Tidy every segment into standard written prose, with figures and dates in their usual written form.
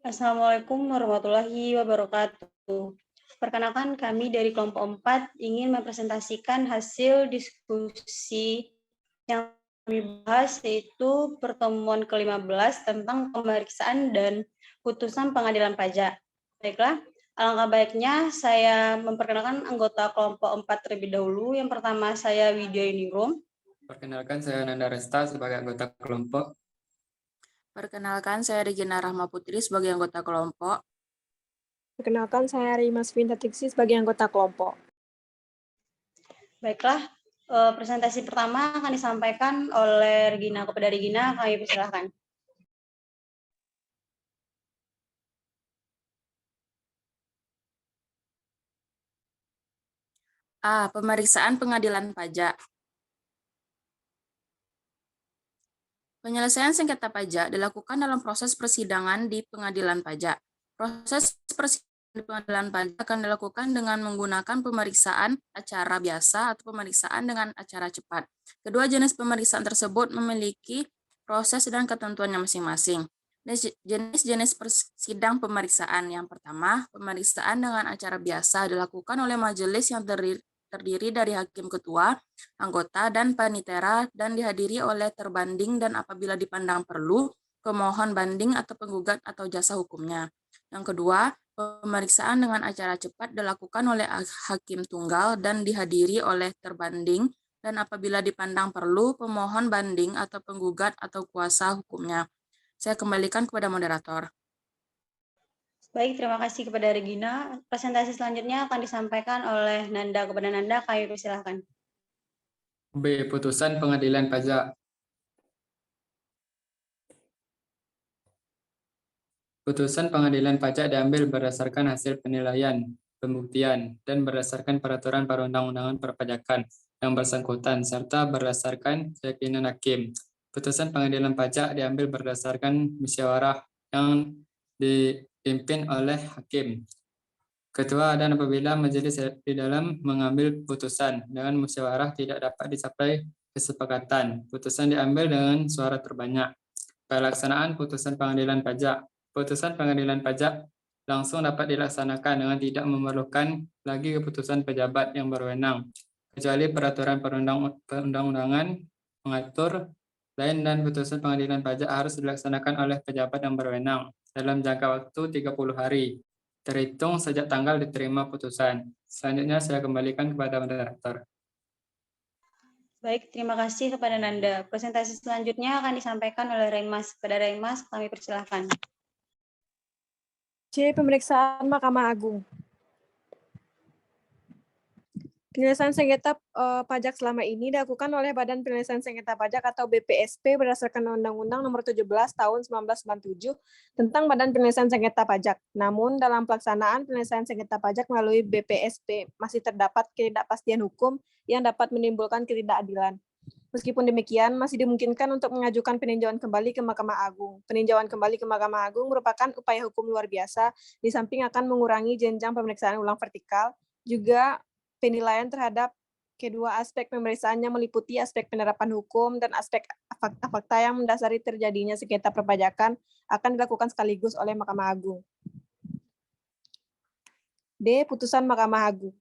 Assalamualaikum warahmatullahi wabarakatuh. Perkenalkan kami dari kelompok 4 ingin mempresentasikan hasil diskusi yang kami bahas, yaitu pertemuan ke-15 tentang pemeriksaan dan putusan pengadilan pajak. Baiklah, alangkah baiknya saya memperkenalkan anggota kelompok 4 terlebih dahulu. Yang pertama saya Widya Yuningrum. Perkenalkan, saya Nanda Resta sebagai anggota kelompok. Perkenalkan, saya Regina Rahma Putri sebagai anggota kelompok. Perkenalkan, saya Rimas Vinta Tiksi sebagai anggota kelompok. Baiklah, presentasi pertama akan disampaikan oleh Regina. Kepada Regina, kami persilahkan. A. Pemeriksaan pengadilan pajak. Penyelesaian sengketa pajak dilakukan dalam proses persidangan di pengadilan pajak. Proses persidangan di pengadilan pajak akan dilakukan dengan menggunakan pemeriksaan acara biasa atau pemeriksaan dengan acara cepat. Kedua jenis pemeriksaan tersebut memiliki proses dan ketentuannya masing-masing. Jenis-jenis sidang pemeriksaan yang pertama, pemeriksaan dengan acara biasa dilakukan oleh majelis yang terdiri dari hakim ketua, anggota, dan panitera dan dihadiri oleh terbanding dan apabila dipandang perlu, pemohon banding atau penggugat atau jasa hukumnya. Yang kedua, pemeriksaan dengan acara cepat dilakukan oleh hakim tunggal dan dihadiri oleh terbanding dan apabila dipandang perlu, pemohon banding atau penggugat atau kuasa hukumnya. Saya kembalikan kepada moderator. Baik, terima kasih kepada Regina. Presentasi selanjutnya akan disampaikan oleh Nanda. Kepada Nanda, kami persilahkan. B. Putusan pengadilan pajak. Putusan pengadilan pajak diambil berdasarkan hasil penilaian, pembuktian, dan berdasarkan peraturan perundang-undangan perpajakan yang bersangkutan, serta berdasarkan keyakinan hakim. Putusan pengadilan pajak diambil berdasarkan musyawarah yang dipimpin oleh hakim, ketua, dan apabila majelis di dalam mengambil putusan dengan musyawarah tidak dapat dicapai kesepakatan, putusan diambil dengan suara terbanyak. Pelaksanaan putusan pengadilan pajak. Putusan pengadilan pajak langsung dapat dilaksanakan dengan tidak memerlukan lagi keputusan pejabat yang berwenang, kecuali peraturan perundang-undangan mengatur lain, dan putusan pengadilan pajak harus dilaksanakan oleh pejabat yang berwenang dalam jangka waktu 30 hari, terhitung sejak tanggal diterima putusan. Selanjutnya saya kembalikan kepada moderator. Baik, terima kasih kepada Nanda. Presentasi selanjutnya akan disampaikan oleh Remas. Kepada Remas, kami persilahkan. C. Pemeriksaan Mahkamah Agung. Penyelesaian sengketa pajak selama ini dilakukan oleh Badan Penyelesaian Sengketa Pajak atau BPSP berdasarkan Undang-Undang Nomor 17 Tahun 1997 tentang Badan Penyelesaian Sengketa Pajak. Namun, dalam pelaksanaan penyelesaian sengketa pajak melalui BPSP masih terdapat ketidakpastian hukum yang dapat menimbulkan ketidakadilan. Meskipun demikian, masih dimungkinkan untuk mengajukan peninjauan kembali ke Mahkamah Agung. Peninjauan kembali ke Mahkamah Agung merupakan upaya hukum luar biasa, di samping akan mengurangi jenjang pemeriksaan ulang vertikal, juga penilaian terhadap kedua aspek pemeriksaannya meliputi aspek penerapan hukum dan aspek fakta-fakta yang mendasari terjadinya sengketa perpajakan akan dilakukan sekaligus oleh Mahkamah Agung. D. Putusan Mahkamah Agung.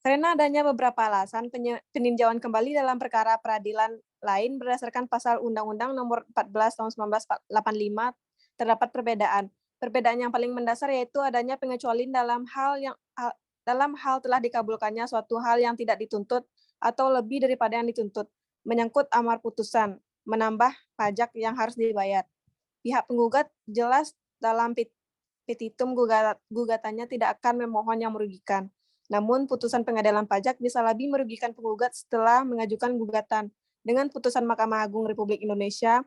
Karena adanya beberapa alasan, peninjauan kembali dalam perkara peradilan lain berdasarkan pasal Undang-Undang Nomor 14 Tahun 1985 terdapat perbedaan. Perbedaan yang paling mendasar yaitu adanya pengecualian dalam hal telah dikabulkannya suatu hal yang tidak dituntut atau lebih daripada yang dituntut, menyangkut amar putusan, menambah pajak yang harus dibayar. Pihak penggugat jelas dalam petitum gugatannya tidak akan memohon yang merugikan. Namun, putusan pengadilan pajak bisa lebih merugikan penggugat setelah mengajukan gugatan. Dengan putusan Mahkamah Agung Republik Indonesia,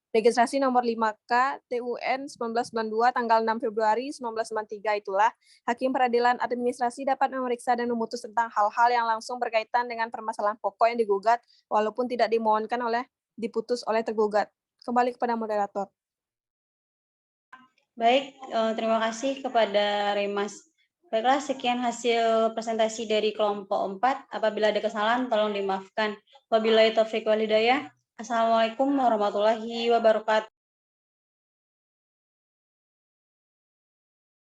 registrasi nomor 5K TUN 1992 tanggal 6 Februari 1993 itulah, Hakim Peradilan Administrasi dapat memeriksa dan memutus tentang hal-hal yang langsung berkaitan dengan permasalahan pokok yang digugat, walaupun tidak dimohonkan diputus oleh tergugat. Kembali kepada moderator. Baik, terima kasih kepada Remas. Baiklah, sekian hasil presentasi dari kelompok 4. Apabila ada kesalahan, tolong dimaafkan. Wabillahi taufiq wal hidayah. Assalamualaikum warahmatullahi wabarakatuh.